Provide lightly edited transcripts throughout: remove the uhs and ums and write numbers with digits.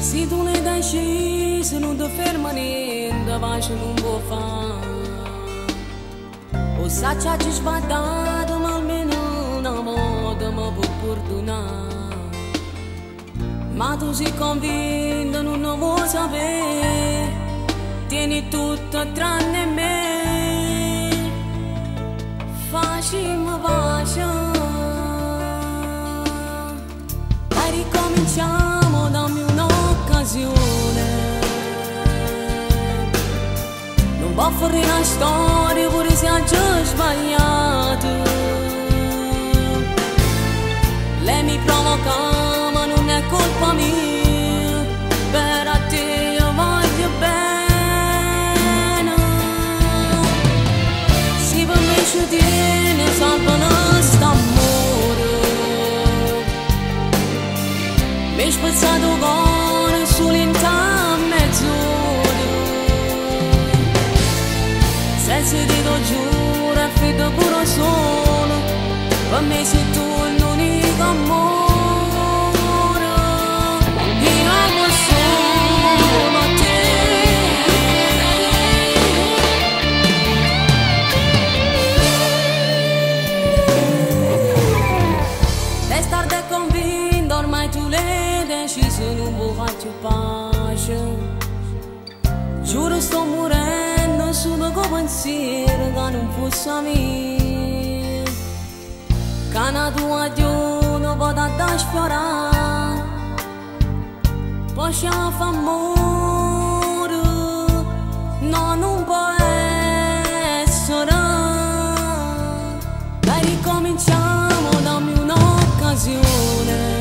Se tu le dai sceso non ti ferma niente, pace non può fare. O saccia ci sbagliato, ma almeno una volta mi può perdonare. Ma tu sei convinto, non lo vuoi sapere, tieni tutto tranne me. Facciamo pace e ricominciamo, dammi un'occasione. Non può fare una storia pure se ha già sbagliato. Lei mi provoca ma non è colpa mia, per a te io voglio bene. Se per me ci tiene salvano st'amore, mi hai spezzato cuore sull'intera mezz'ora. Senza ti lo giuro è freddo pure solo, per me sei tu l'unico amore. Io amo solo te. Restar de convinto, ormai tu l'hai deciso, non può farci pace. Giuro sto morendo solo con pensiero che non fosse mia, che una tua addio può da sfiorare, poi ci fa amore, no non può essere. Dai ricominciamo, dammi un'occasione.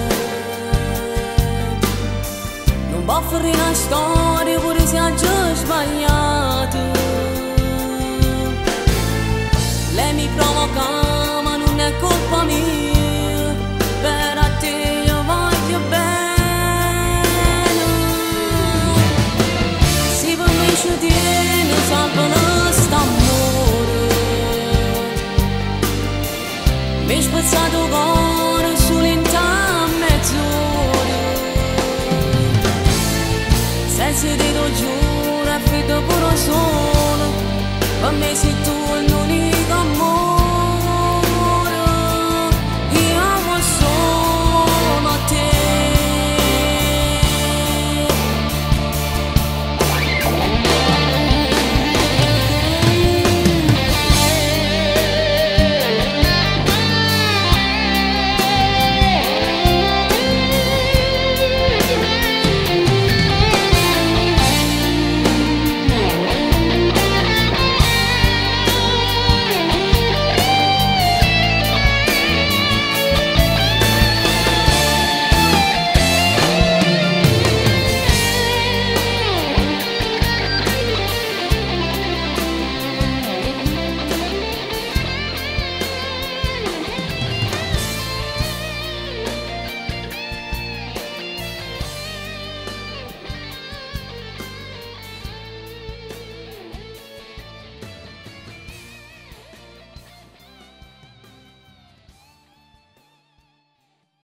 Non può fare una storia pure se ha già sbagliato. Lei mi provoca ma non è colpa mia, per a te io voglio bene. Se per me ci tiene salvano st'amore, mi hai spezzato cuore sull'intera mezz'ora. Senza te lo giuro è freddo pure solo, per me sei tu il